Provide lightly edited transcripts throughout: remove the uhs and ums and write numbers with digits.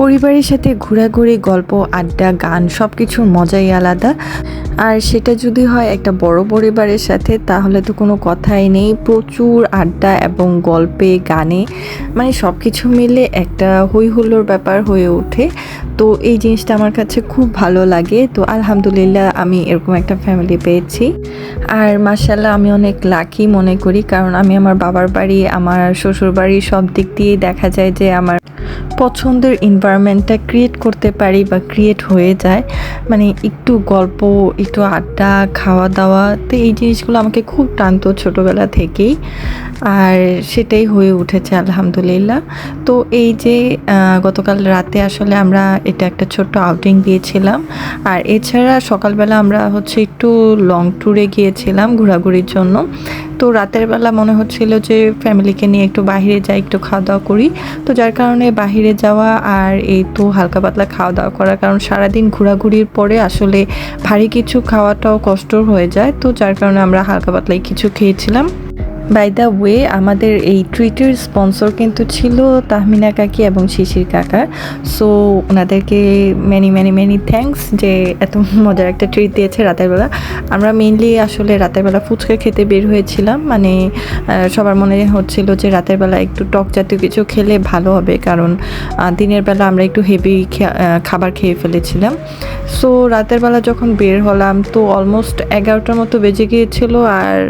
পরিবারের সাথে ঘোরাঘুরি, গল্প, আড্ডা, গান সবকিছুর মজাই আলাদা। আর সেটা যদি হয় একটা বড় পরিবারের সাথে তাহলে তো কোনো কথাই নেই। প্রচুর আড্ডা এবং গল্পে, গানে মানে সবকিছু মিলে একটা হই হুল্লোড় ব্যাপার হয়ে ওঠে। তো এই জিনিসটা আমার কাছে খুব ভালো লাগে। তো আলহামদুলিল্লাহ আমি এরকম একটা ফ্যামিলি পেয়েছি। আর মাশাআল্লাহ আমি অনেক লাকি মনে করি, কারণ আমি আমার বাবার বাড়ি, আমার শ্বশুর বাড়ি সব দিক দিয়েই দেখা যায় যে আমার পছন্দের এনভায়রনমেন্টটা ক্রিয়েট করতে পারি বা ক্রিয়েট হয়ে যায়। মানে একটু গল্প, একটু আড্ডা, খাওয়া দাওয়া, তো এই জিনিসগুলো আমাকে খুব টানতো ছোটোবেলা থেকেই। আর সেটাই হয়ে উঠেছে আলহামদুলিল্লাহ। তো এই যে গতকাল রাতে আসলে আমরা এটা একটা ছোট্ট আউটিং দিয়েছিলাম। আর এছাড়া সকালবেলা আমরা হচ্ছে একটু লং ট্যুরে গিয়েছিলাম ঘোরাঘুরির জন্য। তো রাতের বেলা মনে হচ্ছিল যে ফ্যামিলিকে নিয়ে একটু বাহিরে যাই, একটু খাওয়া দাওয়া করি। তো যার কারণে বাহিরে যাওয়া আর এই তো হালকা পাতলা খাওয়া দাওয়া করা, কারণ সারাদিন ঘোরাঘুরির পরে আসলে ভারী কিছু খাওয়াটাও কষ্ট হয়ে যায়। তো যার কারণে আমরা হালকা পাতলাই কিছু খেয়েছিলাম। বাই দ্য ওয়ে, আমাদের এই ট্রিটের স্পন্সর কিন্তু ছিল তাহমিনা কাকি এবং শিশির কাকা। সো ওনাদেরকে মেনি মেনি মেনি থ্যাঙ্কস যে এত মজার একটা ট্রিট দিয়েছে রাতের বেলা। আমরা মেইনলি আসলে রাতের বেলা ফুচকা খেতে বের হয়েছিলাম। মানে সবার মনে হচ্ছিল যে রাতের বেলা একটু টক জাতীয় কিছু খেলে ভালো হবে, কারণ দিনের বেলা আমরা একটু হেভি খাবার খেয়ে ফেলেছিলাম। সো রাতের বেলা যখন বের হলাম তো অলমোস্ট 11টার মতো বেজে গিয়েছিল। আর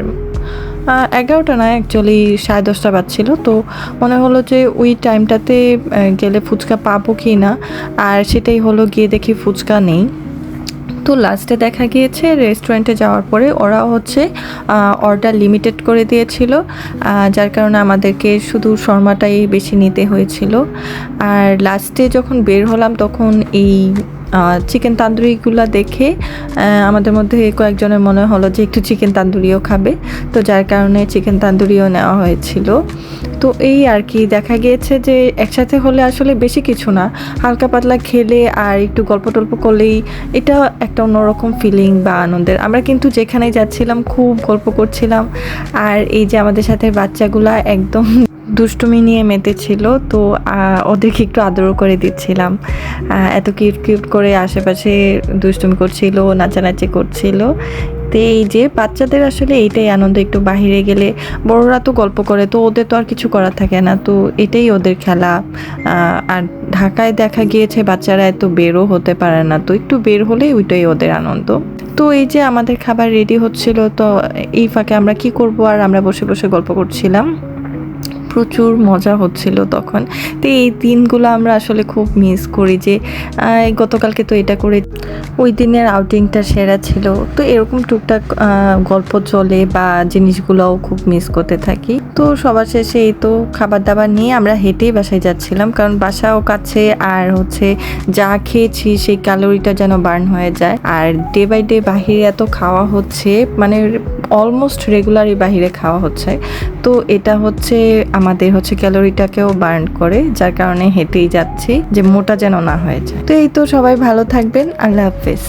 11টা না, অ্যাকচুয়ালি 10:30 বাজছিল। তো মনে হলো যে ওই টাইমটাতে গেলে ফুচকা পাবো কি না, আর সেটাই হলো, গিয়ে দেখি ফুচকা নেই। তো লাস্টে দেখা গিয়েছে রেস্টুরেন্টে যাওয়ার পরে ওরা হচ্ছে অর্ডার লিমিটেড করে দিয়েছিল, যার কারণে আমাদেরকে শুধু শর্মাটাই বেশি নিতে হয়েছিল। আর লাস্টে যখন বের হলাম তখন এই চিকেন তান্দুরিগুলো দেখে আমাদের মধ্যে কয়েকজনের মনে হলো যে একটু চিকেন তান্দুরিও খাবে। তো যার কারণে চিকেন তান্দুরিও নেওয়া হয়েছিল। তো এই আর কি, দেখা গিয়েছে যে একসাথে হলে আসলে বেশি কিছু না, হালকা পাতলা খেলে আর একটু গল্প টল্প করলেই এটা একটা অন্যরকম ফিলিং বা আনন্দের। আমরা কিন্তু যেখানেই যাচ্ছিলাম খুব গল্প করছিলাম। আর এই যে আমাদের সাথে বাচ্চাগুলা একদম দুষ্টুমি নিয়ে মেতেছিল। তো ওদেরকে একটু আদরও করে দিচ্ছিলাম। এত কিউট কিউট করে আশেপাশে দুষ্টুমি করছিল, নাচানাচি করছিল। তো এই যে বাচ্চাদের আসলে এইটাই আনন্দ, একটু বাহিরে গেলে। বড়রা তো গল্প করে, তো ওদের তো আর কিছু করার থাকে না, তো এটাই ওদের খেলা। আর ঢাকায় দেখা গিয়েছে বাচ্চারা এত বেরও হতে পারে না, তো একটু বের হলেই ওইটাই ওদের আনন্দ। তো এই যে আমাদের খাবার রেডি হচ্ছিল, তো এই ফাঁকে আমরা কি করব, আর আমরা বসে বসে গল্প করছিলাম। প্রচুর মজা হচ্ছিল তখন। তো এই দিনগুলো আমরা আসলে খুব মিস করি যে গতকালকে তো এটা করে ওই দিনের আউটিংটা সেরা ছিল। তো এরকম টুকটাক গল্প চলে বা জিনিসগুলোও খুব মিস করতে থাকি। তো সবার শেষে এই তো খাবার দাবার নিয়ে আমরা হেঁটেই বাসায় যাচ্ছিলাম, কারণ বাসাও কাছে, আর হচ্ছে যা খেয়েছি সেই ক্যালোরিটা যেন বার্ন হয়ে যায়। আর ডে বাই ডে বাহিরে এত খাওয়া হচ্ছে, মানে অলমোস্ট রেগুলারই বাহিরে খাওয়া হচ্ছে। তো এটা হচ্ছে আমাদের হচ্ছে ক্যালোরিটাকেও বার্ন করে, যার কারণে হেঁটেই যাচ্ছি যে মোটা যেন না হয়ে যায়। তো এই তো, সবাই ভালো থাকবেন, আল্লাহ হাফেজ।